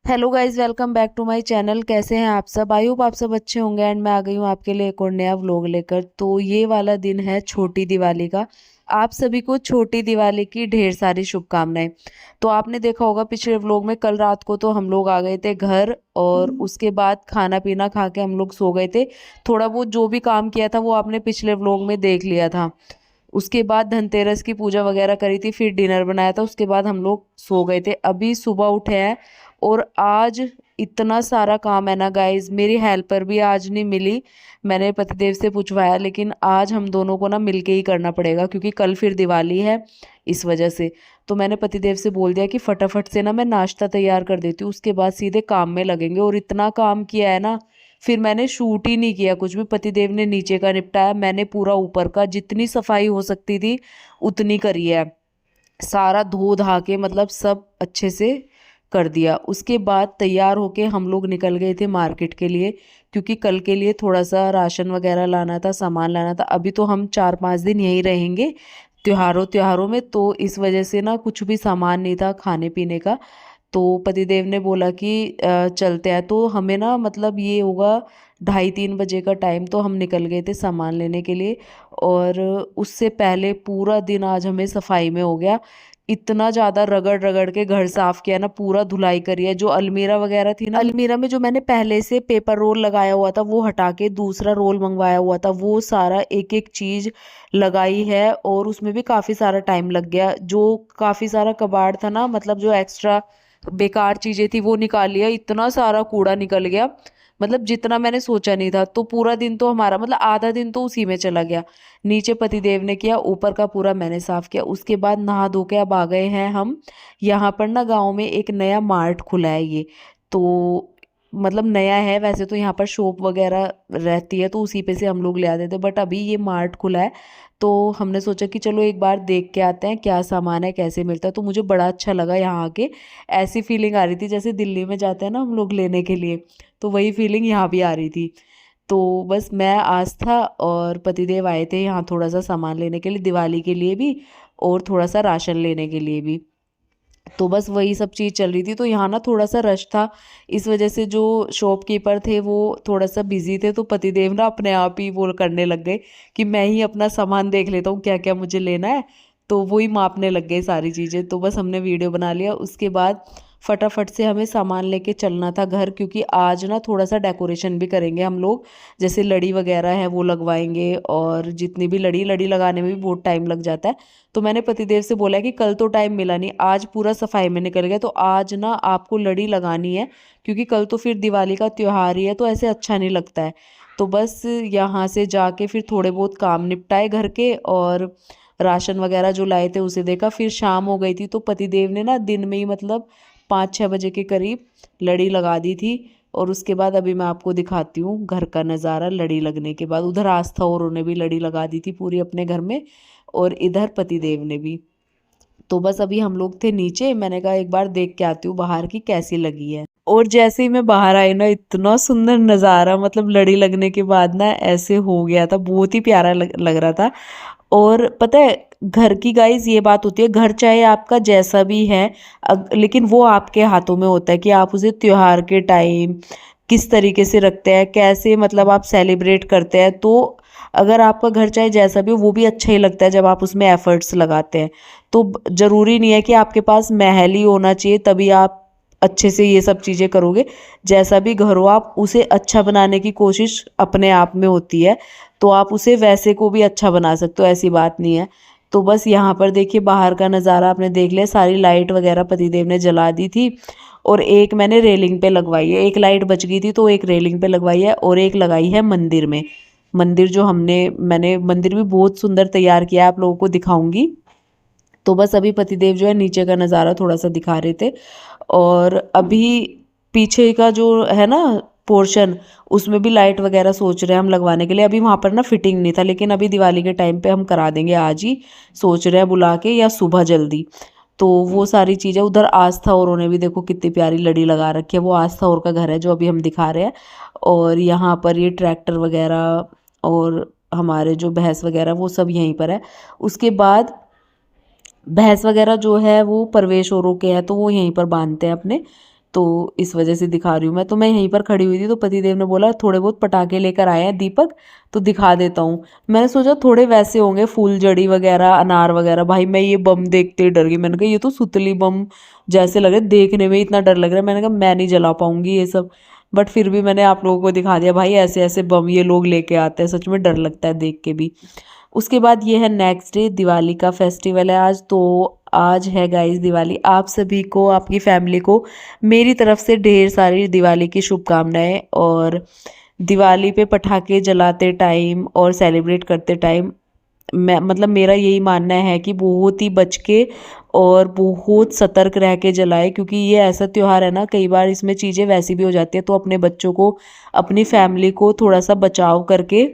Hello guys, welcome back to my channel. कैसे हैं आप सब? आई होप आप सब अच्छे होंगे। एंड मैं आ गई हूँ आपके लिए एक और नया व्लॉग लेकर। तो ये वाला दिन है छोटी दिवाली का। आप सभी को छोटी दिवाली की ढेर सारी शुभकामनाएं। तो आपने देखा होगा पिछले व्लॉग में, कल रात को तो हम लोग आ गए थे घर और उसके बाद खाना पीना खा के हम लोग सो गए थे। थोड़ा बहुत जो भी काम किया था वो आपने पिछले व्लॉग में देख लिया था। उसके बाद धनतेरस की पूजा वगैरह करी थी, फिर डिनर बनाया था, उसके बाद हम लोग सो गए थे। अभी सुबह उठे हैं और आज इतना सारा काम है ना गाइज। मेरी हेल्पर भी आज नहीं मिली, मैंने पतिदेव से पूछवाया, लेकिन आज हम दोनों को ना मिलके ही करना पड़ेगा क्योंकि कल फिर दिवाली है इस वजह से। तो मैंने पतिदेव से बोल दिया कि फटाफट से ना मैं नाश्ता तैयार कर देती हूँ, उसके बाद सीधे काम में लगेंगे। और इतना काम किया है ना, फिर मैंने शूट ही नहीं किया कुछ भी। पतिदेव ने नीचे का निपटाया, मैंने पूरा ऊपर का जितनी सफाई हो सकती थी उतनी करी है। सारा धो धा के मतलब सब अच्छे से कर दिया। उसके बाद तैयार होके हम लोग निकल गए थे मार्केट के लिए, क्योंकि कल के लिए थोड़ा सा राशन वगैरह लाना था, सामान लाना था। अभी तो हम 4-5 दिन यहीं रहेंगे त्योहारों त्योहारों में, तो इस वजह से ना कुछ भी सामान नहीं था खाने पीने का। तो पतिदेव ने बोला कि चलते हैं। तो हमें ना मतलब ये होगा 2:30-3 बजे का टाइम, तो हम निकल गए थे सामान लेने के लिए। और उससे पहले पूरा दिन आज हमें सफाई में हो गया। इतना ज़्यादा रगड़ रगड़ के घर साफ किया ना, पूरा धुलाई करी है। जो अलमीरा वगैरह थी ना, अलमीरा में जो मैंने पहले से पेपर रोल लगाया हुआ था वो हटा के दूसरा रोल मंगवाया हुआ था, वो सारा एक एक चीज़ लगाई है। और उसमें भी काफ़ी सारा टाइम लग गया। जो काफ़ी सारा कबाड़ था ना, मतलब जो एक्स्ट्रा बेकार चीजें थी वो निकाल लिया। इतना सारा कूड़ा निकल गया, मतलब जितना मैंने सोचा नहीं था। तो पूरा दिन तो हमारा मतलब आधा दिन तो उसी में चला गया। नीचे पतिदेव ने किया, ऊपर का पूरा मैंने साफ किया। उसके बाद नहा धो के अब आ गए हैं हम। यहाँ पर ना गांव में एक नया मार्ट खुला है ये। तो मतलब नया है, वैसे तो यहाँ पर शॉप वगैरह रहती है तो उसी पे से हम लोग ले आते थे, बट अभी ये मार्ट खुला है। तो हमने सोचा कि चलो एक बार देख के आते हैं क्या सामान है, कैसे मिलता है। तो मुझे बड़ा अच्छा लगा यहाँ आके। ऐसी फीलिंग आ रही थी जैसे दिल्ली में जाते हैं ना हम लोग लेने के लिए, तो वही फीलिंग यहाँ भी आ रही थी। तो बस मैं, आस्था और पतिदेव आए थे यहाँ थोड़ा सा सामान लेने के लिए, दिवाली के लिए भी और थोड़ा सा राशन लेने के लिए भी। तो बस वही सब चीज़ चल रही थी। तो यहाँ ना थोड़ा सा रश था, इस वजह से जो शॉपकीपर थे वो थोड़ा सा बिजी थे। तो पतिदेव ना अपने आप ही वो करने लग गए कि मैं ही अपना सामान देख लेता हूँ क्या क्या मुझे लेना है। तो वो ही मापने लग गए सारी चीज़ें। तो बस हमने वीडियो बना लिया। उसके बाद फटाफट से हमें सामान लेके चलना था घर, क्योंकि आज ना थोड़ा सा डेकोरेशन भी करेंगे हम लोग। जैसे लड़ी वगैरह है वो लगवाएंगे, और जितनी भी लड़ी लड़ी लगाने में भी बहुत टाइम लग जाता है। तो मैंने पतिदेव से बोला कि कल तो टाइम मिला नहीं, आज पूरा सफाई में निकल गया, तो आज ना आपको लड़ी लगानी है, क्योंकि कल तो फिर दिवाली का त्योहार ही है, तो ऐसे अच्छा नहीं लगता है। तो बस यहाँ से जाके फिर थोड़े बहुत काम निपटाए घर के, और राशन वगैरह जो लाए थे उसे देखा। फिर शाम हो गई थी, तो पतिदेव ने ना दिन में ही मतलब 5-6 बजे के करीब लड़ी लगा दी थी। और उसके बाद अभी मैं आपको दिखाती हूँ घर का नज़ारा लड़ी लगने के बाद। उधर आस्था और उन्होंने भी लड़ी लगा दी थी पूरी अपने घर में, और इधर पतिदेव ने भी। तो बस अभी हम लोग थे नीचे, मैंने कहा एक बार देख के आती हूँ बाहर की कैसी लगी है। और जैसे ही मैं बाहर आई ना, इतना सुंदर नज़ारा, मतलब लड़ी लगने के बाद ना ऐसे हो गया था, बहुत ही प्यारा लग रहा था। और पता है, घर की गाइज ये बात होती है, घर चाहे आपका जैसा भी है, लेकिन वो आपके हाथों में होता है कि आप उसे त्योहार के टाइम किस तरीके से रखते हैं, कैसे मतलब आप सेलिब्रेट करते हैं। तो अगर आपका घर चाहे जैसा भी हो, वो भी अच्छा ही लगता है जब आप उसमें एफर्ट्स लगाते हैं। तो जरूरी नहीं है कि आपके पास महल ही होना चाहिए तभी आप अच्छे से ये सब चीज़ें करोगे। जैसा भी घर हो, आप उसे अच्छा बनाने की कोशिश अपने आप में होती है, तो आप उसे वैसे को भी अच्छा बना सकते हो, ऐसी बात नहीं है। तो बस यहाँ पर देखिए बाहर का नज़ारा आपने देख लिया, सारी लाइट वगैरह पतिदेव ने जला दी थी। और एक मैंने रेलिंग पे लगवाई है, एक लाइट बच गई थी तो एक रेलिंग पे लगवाई है, और एक लगाई है मंदिर में। मंदिर जो मैंने मंदिर भी बहुत सुंदर तैयार किया है, आप लोगों को दिखाऊंगी। तो बस अभी पतिदेव जो है नीचे का नज़ारा थोड़ा सा दिखा रहे थे। और अभी पीछे का जो है ना पोर्शन, उसमें भी लाइट वगैरह सोच रहे हैं हम लगवाने के लिए। अभी वहाँ पर ना फिटिंग नहीं था, लेकिन अभी दिवाली के टाइम पे हम करा देंगे, आज ही सोच रहे हैं बुला के या सुबह जल्दी। तो वो सारी चीज़ें उधर आस्था और उन्हें भी देखो कितनी प्यारी लड़ी लगा रखी है, वो आस्था और का घर है जो अभी हम दिखा रहे हैं। और यहाँ पर ये ट्रैक्टर वगैरह और हमारे जो भैंस वगैरह वो सब यहीं पर है। उसके बाद भैंस वगैरह जो है वो परवेश औरों के हैं, तो वो यहीं पर बांधते हैं अपने। तो इस वजह से दिखा रही हूँ मैं। तो मैं यहीं पर खड़ी हुई थी तो पतिदेव ने बोला थोड़े बहुत पटाखे लेकर आए हैं दीपक, तो दिखा देता हूँ। मैंने सोचा थोड़े वैसे होंगे फूलझड़ी वगैरह, अनार वगैरह। भाई मैं ये बम देखते ही डर गई। मैंने कहा ये तो सुतली बम जैसे लग रहे, देखने में ही इतना डर लग रहा है। मैंने कहा मैं नहीं जला पाऊंगी ये सब, बट फिर भी मैंने आप लोगों को दिखा दिया। भाई ऐसे ऐसे बम ये लोग लेके आते हैं, सच में डर लगता है देख के भी। उसके बाद ये है नेक्स्ट डे, दिवाली का फेस्टिवल है आज। तो आज है गाइस दिवाली। आप सभी को, आपकी फैमिली को मेरी तरफ से ढेर सारी दिवाली की शुभकामनाएं। और दिवाली पे पटाखे जलाते टाइम और सेलिब्रेट करते टाइम मैं मतलब मेरा यही मानना है कि बहुत ही बच के और बहुत सतर्क रह के जलाए, क्योंकि ये ऐसा त्यौहार है ना, कई बार इसमें चीज़ें वैसी भी हो जाती है। तो अपने बच्चों को, अपनी फैमिली को थोड़ा सा बचाव करके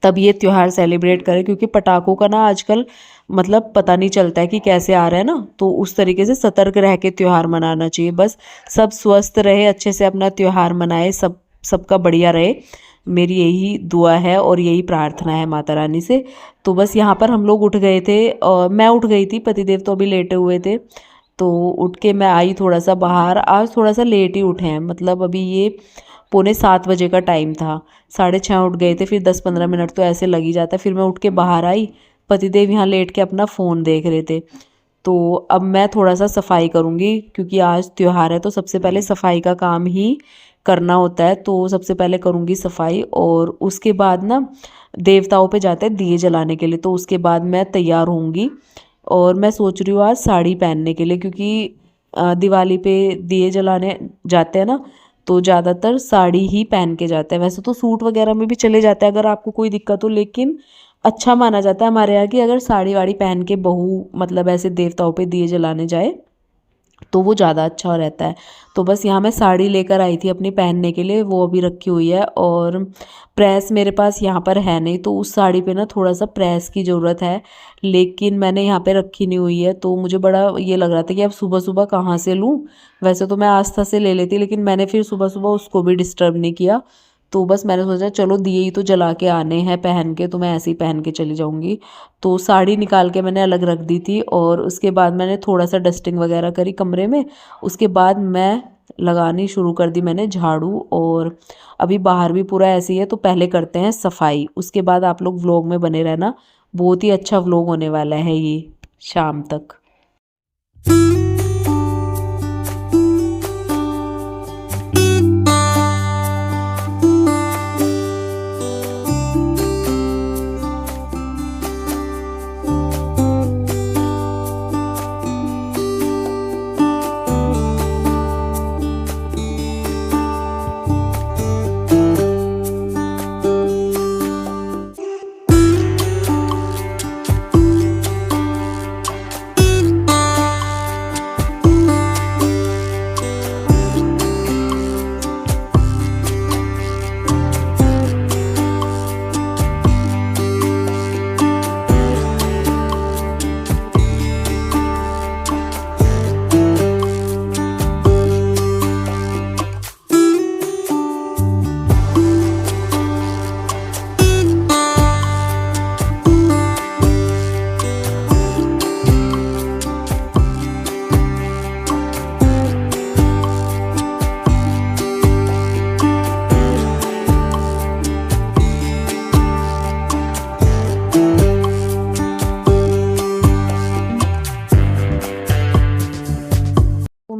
तब ये त्यौहार सेलिब्रेट करें, क्योंकि पटाखों का ना आजकल मतलब पता नहीं चलता है कि कैसे आ रहा है ना। तो उस तरीके से सतर्क रह के त्यौहार मनाना चाहिए। बस सब स्वस्थ रहे, अच्छे से अपना त्यौहार मनाए, सबका बढ़िया रहे, मेरी यही दुआ है और यही प्रार्थना है माता रानी से। तो बस यहाँ पर हम लोग उठ गए थे और मैं उठ गई थी, पतिदेव तो अभी लेटे हुए थे। तो उठ के मैं आई थोड़ा सा बाहर। आज थोड़ा सा लेट ही उठे हैं, मतलब अभी ये 6:45 का टाइम था, 6:30 उठ गए थे, फिर 10-15 मिनट तो ऐसे लग ही जाता है। फिर मैं उठ के बाहर आई, पतिदेव यहाँ लेट के अपना फ़ोन देख रहे थे। तो अब मैं थोड़ा सा सफाई करूँगी, क्योंकि आज त्योहार है तो सबसे पहले सफाई का काम ही करना होता है। तो सबसे पहले करूँगी सफाई, और उसके बाद ना देवताओं पे जाते हैं दिए जलाने के लिए, तो उसके बाद मैं तैयार होंगी। और मैं सोच रही हूँ आज साड़ी पहनने के लिए, क्योंकि दिवाली पे दिए जलाने जाते हैं ना, तो ज़्यादातर साड़ी ही पहन के जाते हैं। वैसे तो सूट वगैरह में भी चले जाते हैं अगर आपको कोई दिक्कत हो, लेकिन अच्छा माना जाता है हमारे यहाँ कि अगर साड़ी वाड़ी पहन के बहू मतलब ऐसे देवताओं पे दिए जलाने जाए तो वो ज़्यादा अच्छा रहता है। तो बस यहाँ मैं साड़ी लेकर आई थी अपनी पहनने के लिए, वो अभी रखी हुई है। और प्रेस मेरे पास यहाँ पर है नहीं, तो उस साड़ी पे ना थोड़ा सा प्रेस की ज़रूरत है, लेकिन मैंने यहाँ पे रखी नहीं हुई है। तो मुझे बड़ा ये लग रहा था कि अब सुबह सुबह कहाँ से लूँ। वैसे तो मैं आस्था से ले लेती, लेकिन मैंने फिर सुबह सुबह उसको भी डिस्टर्ब नहीं किया। तो बस मैंने सोचा चलो दिए ही तो जला के आने हैं पहन के, तो मैं ऐसे ही पहन के चली जाऊँगी। तो साड़ी निकाल के मैंने अलग रख दी थी, और उसके बाद मैंने थोड़ा सा डस्टिंग वगैरह करी कमरे में। उसके बाद मैं लगानी शुरू कर दी मैंने झाड़ू। और अभी बाहर भी पूरा ऐसे ही है, तो पहले करते हैं सफाई, उसके बाद आप लोग व्लॉग में बने रहना। बहुत ही अच्छा व्लॉग होने वाला है ये शाम तक।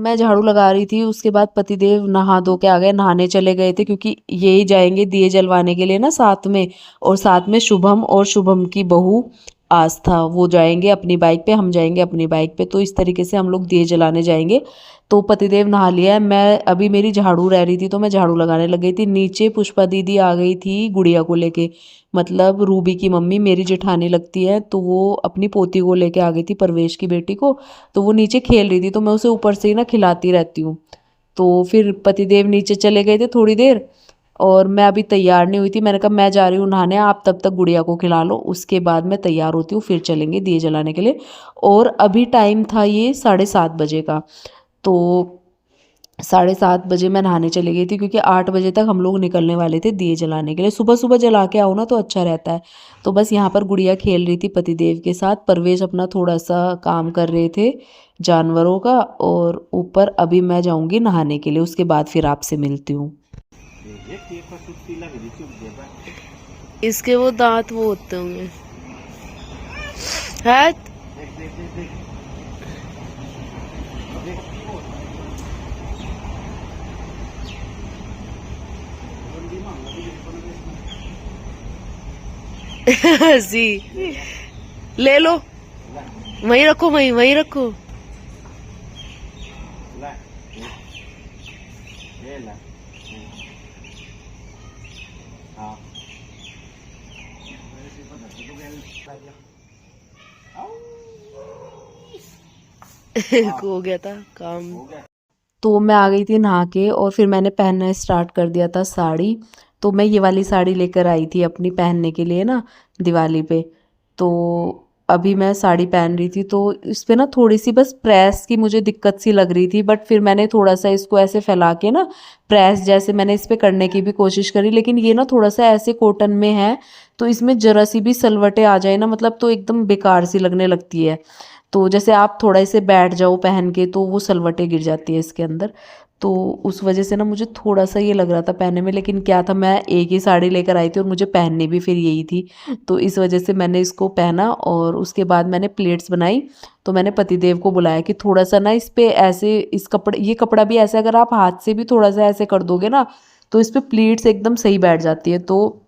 मैं झाड़ू लगा रही थी, उसके बाद पतिदेव नहा धो के आ गए, नहाने चले गए थे, क्योंकि यही जाएंगे दिए जलवाने के लिए ना साथ में। और साथ में शुभम और शुभम की बहू आस्था, वो जाएंगे अपनी बाइक पे, हम जाएंगे अपनी बाइक पे। तो इस तरीके से हम लोग दिए जलाने जाएंगे। तो पतिदेव नहा लिया है, मैं अभी मेरी झाड़ू रह रही थी तो मैं झाड़ू लगाने लग गई थी। नीचे पुष्पा दीदी आ गई थी गुड़िया को लेके, मतलब रूबी की मम्मी मेरी जेठानी लगती है, तो वो अपनी पोती को लेके आ गई थी, परवेश की बेटी को। तो वो नीचे खेल रही थी, तो मैं उसे ऊपर से ही ना खिलाती रहती हूँ। तो फिर पतिदेव नीचे चले गए थे थोड़ी देर, और मैं अभी तैयार नहीं हुई थी। मैंने कहा मैं जा रही हूँ नहाने, आप तब तक गुड़िया को खिला लो, उसके बाद मैं तैयार होती हूँ, फिर चलेंगे दिए जलाने के लिए। और अभी टाइम था ये 7:30 बजे का। तो 7:30 बजे मैं नहाने चली गई थी, क्योंकि 8 बजे तक हम लोग निकलने वाले थे दिए जलाने के लिए। सुबह सुबह जला के आओ ना तो अच्छा रहता है। तो बस यहाँ पर गुड़िया खेल रही थी पतिदेव के साथ, परवेश अपना थोड़ा सा काम कर रहे थे जानवरों का, और ऊपर अभी मैं जाऊंगी नहाने के लिए, उसके बाद फिर आपसे मिलती हूँ। इसके वो दांत वो होते होंगे है। जी ले लो, वहीं रखो, वहीं वहीं रखो। हो गया था काम। तो मैं आ गई थी नहा के, और फिर मैंने पहनना स्टार्ट कर दिया था साड़ी। तो मैं ये वाली साड़ी लेकर आई थी अपनी पहनने के लिए ना, दिवाली पे। तो अभी मैं साड़ी पहन रही थी, तो इस पे ना थोड़ी सी बस प्रेस की मुझे दिक्कत सी लग रही थी, बट फिर मैंने थोड़ा सा इसको ऐसे फैला के ना, प्रेस जैसे मैंने इस पे करने की भी कोशिश करी, लेकिन ये ना थोड़ा सा ऐसे कॉटन में है, तो इसमें जरा सी भी सलवटें आ जाए ना, मतलब तो एकदम बेकार सी लगने लगती है। तो जैसे आप थोड़ा इसे बैठ जाओ पहन के, तो वो सलवटें गिर जाती है इसके अंदर। तो उस वजह से ना मुझे थोड़ा सा ये लग रहा था पहनने में, लेकिन क्या था, मैं एक ही साड़ी लेकर आई थी और मुझे पहननी भी फिर यही थी। तो इस वजह से मैंने इसको पहना, और उसके बाद मैंने प्लेट्स बनाई। तो मैंने पतिदेव को बुलाया कि थोड़ा सा ना इस पे ऐसे, इस कपड़े, ये कपड़ा भी ऐसे अगर आप हाथ से भी थोड़ा सा ऐसे कर दोगे ना, तो इस पे प्लीट्स एकदम सही बैठ जाती है। तो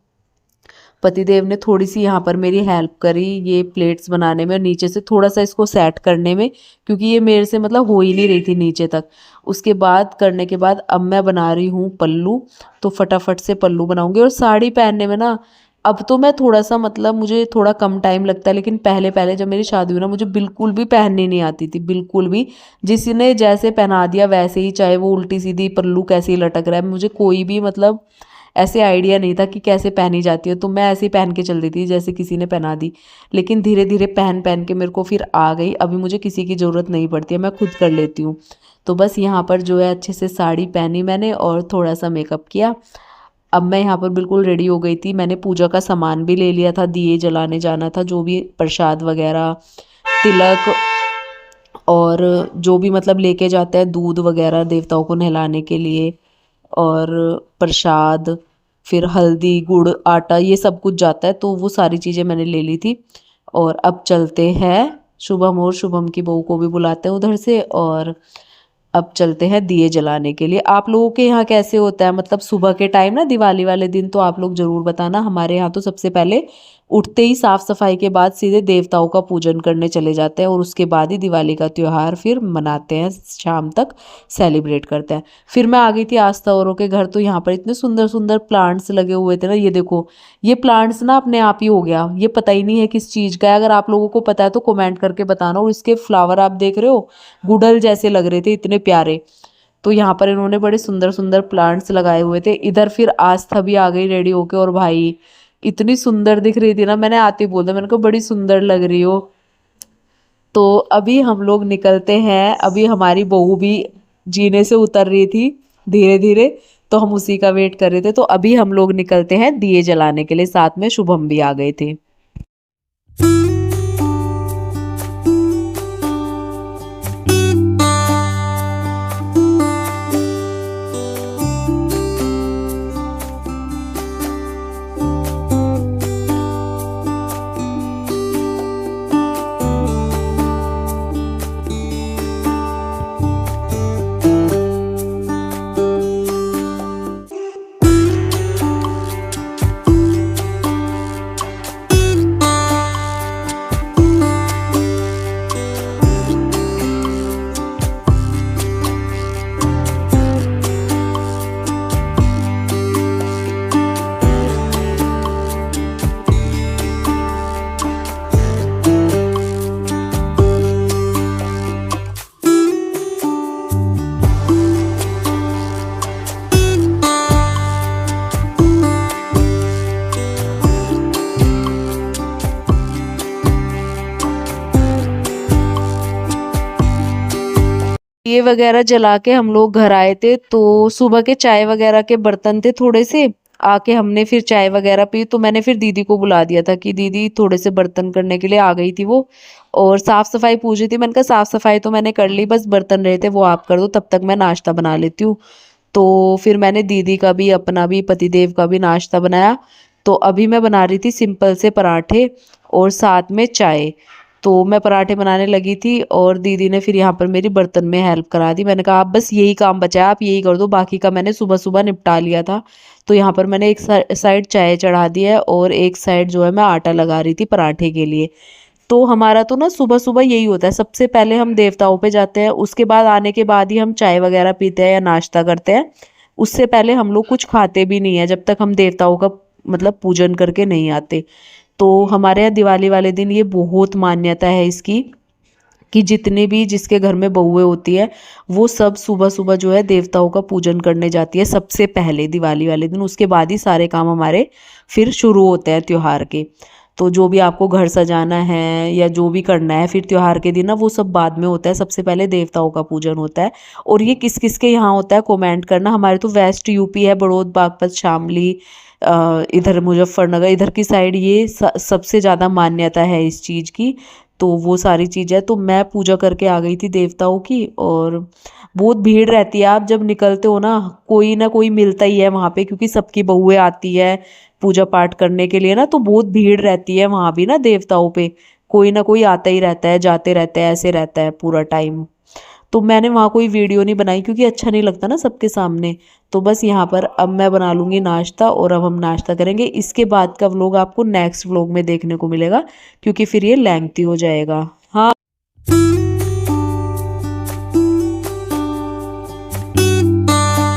पतिदेव ने थोड़ी सी यहाँ पर मेरी हेल्प करी ये प्लेट्स बनाने में, और नीचे से थोड़ा सा इसको सेट करने में, क्योंकि ये मेरे से मतलब हो ही नहीं रही थी नीचे तक। उसके बाद करने के बाद अब मैं बना रही हूँ पल्लू। तो फटाफट से पल्लू बनाऊंगी। और साड़ी पहनने में ना, अब तो मैं थोड़ा सा मतलब मुझे थोड़ा कम टाइम लगता है, लेकिन पहले पहले जब मेरी शादी हुई ना, मुझे बिल्कुल भी पहननी नहीं आती थी, बिल्कुल भी। जिसने जैसे पहना दिया वैसे ही, चाहे वो उल्टी सीधी पल्लू कैसे ही लटक रहा है, मुझे कोई भी मतलब ऐसे आइडिया नहीं था कि कैसे पहनी जाती है। तो मैं ऐसे ही पहन के चल रही थी जैसे किसी ने पहना दी। लेकिन धीरे धीरे पहन पहन के मेरे को फिर आ गई, अभी मुझे किसी की ज़रूरत नहीं पड़ती है, मैं खुद कर लेती हूँ। तो बस यहाँ पर जो है अच्छे से साड़ी पहनी मैंने, और थोड़ा सा मेकअप किया। अब मैं यहाँ पर बिल्कुल रेडी हो गई थी। मैंने पूजा का सामान भी ले लिया था, दिए जलाने जाना था, जो भी प्रसाद वगैरह, तिलक, और जो भी मतलब लेके जाते हैं दूध वगैरह देवताओं को नहलाने के लिए, और प्रसाद, फिर हल्दी गुड़ आटा, ये सब कुछ जाता है। तो वो सारी चीज़ें मैंने ले ली थी। और अब चलते हैं, शुभम और शुभम की बहू को भी बुलाते हैं उधर से, और अब चलते हैं दिए जलाने के लिए। आप लोगों के यहाँ कैसे होता है, मतलब सुबह के टाइम ना दिवाली वाले दिन, तो आप लोग ज़रूर बताना। हमारे यहाँ तो सबसे पहले उठते ही साफ सफाई के बाद सीधे देवताओं का पूजन करने चले जाते हैं, और उसके बाद ही दिवाली का त्यौहार फिर मनाते हैं, शाम तक सेलिब्रेट करते हैं। फिर मैं आ गई थी आस्था औरों के घर। तो यहाँ पर इतने सुंदर सुंदर प्लांट्स लगे हुए थे ना, ये देखो, ये प्लांट्स ना अपने आप ही हो गया, ये पता ही नहीं है किस चीज़ का है। अगर आप लोगों को पता है तो कमेंट करके बताना। और इसके फ्लावर आप देख रहे हो, गुड़हल जैसे लग रहे थे, इतने प्यारे। तो यहाँ पर इन्होंने बड़े सुंदर सुंदर प्लांट्स लगाए हुए थे। इधर फिर आस्था भी आ गई रेडी होके, और भाई इतनी सुंदर दिख रही थी ना, मैंने आते ही बोल दिया, मैंने कहा बड़ी सुंदर लग रही हो। तो अभी हम लोग निकलते हैं, अभी हमारी बहू भी जीने से उतर रही थी धीरे धीरे, तो हम उसी का वेट कर रहे थे। तो अभी हम लोग निकलते हैं दिए जलाने के लिए, साथ में शुभम भी आ गए थे। ये वगैरह जला के हम लोग घर आए थे। तो सुबह के चाय वगैरह के बर्तन थे थोड़े से, आके हमने फिर चाय वगैरह पी। तो मैंने फिर दीदी को बुला दिया था कि दीदी थोड़े से बर्तन करने के लिए आ गई थी वो, और साफ सफाई पूछ रही थी। मैंने कहा साफ सफाई तो मैंने कर ली, बस बर्तन रहे थे वो आप कर दो, तब तक मैं नाश्ता बना लेती हूँ। तो फिर मैंने दीदी का भी अपना भी पतिदेव का भी नाश्ता बनाया। तो अभी मैं बना रही थी सिंपल से पराठे और साथ में चाय। तो मैं पराठे बनाने लगी थी और दीदी ने फिर यहाँ पर मेरी बर्तन में हेल्प करा दी। मैंने कहा आप बस यही काम बचा है, आप यही कर दो, बाकी का मैंने सुबह सुबह निपटा लिया था। तो यहाँ पर मैंने एक साइड चाय चढ़ा दी है और एक साइड जो है मैं आटा लगा रही थी पराठे के लिए। तो हमारा तो ना सुबह सुबह यही होता है, सबसे पहले हम देवताओं पे जाते हैं, उसके बाद आने के बाद ही हम चाय वगैरह पीते हैं या नाश्ता करते हैं। उससे पहले हम लोग कुछ खाते भी नहीं है जब तक हम देवताओं का मतलब पूजन करके नहीं आते। तो हमारे यहाँ दिवाली वाले दिन ये बहुत मान्यता है इसकी, कि जितने भी जिसके घर में बहुएं होती है वो सब सुबह सुबह जो है देवताओं का पूजन करने जाती है सबसे पहले दिवाली वाले दिन। उसके बाद ही सारे काम हमारे फिर शुरू होते हैं त्योहार के। तो जो भी आपको घर सजाना है या जो भी करना है फिर त्योहार के दिन ना, वो सब बाद में होता है, सबसे पहले देवताओं का पूजन होता है। और ये किस किस के यहाँ होता है कमेंट करना। हमारे तो वेस्ट यूपी है, बड़ौद बागपत शामली, इधर मुजफ्फरनगर इधर की साइड ये सबसे ज़्यादा मान्यता है इस चीज़ की। तो वो सारी चीज़ें, तो मैं पूजा करके आ गई थी देवताओं की। और बहुत भीड़ रहती है, आप जब निकलते हो ना कोई मिलता ही है वहाँ पे, क्योंकि सबकी बहुएं आती है पूजा पाठ करने के लिए ना। तो बहुत भीड़ रहती है वहाँ भी ना देवताओं पे, कोई ना कोई आता ही रहता है जाते रहता है, ऐसे रहता है पूरा टाइम। तो मैंने वहाँ कोई वीडियो नहीं बनाई क्योंकि अच्छा नहीं लगता ना सबके सामने। तो बस यहाँ पर अब मैं बना लूँगी नाश्ता और अब हम नाश्ता करेंगे। इसके बाद का व्लॉग आपको नेक्स्ट व्लॉग में देखने को मिलेगा, क्योंकि फिर ये लेंथी हो जाएगा। हाँ।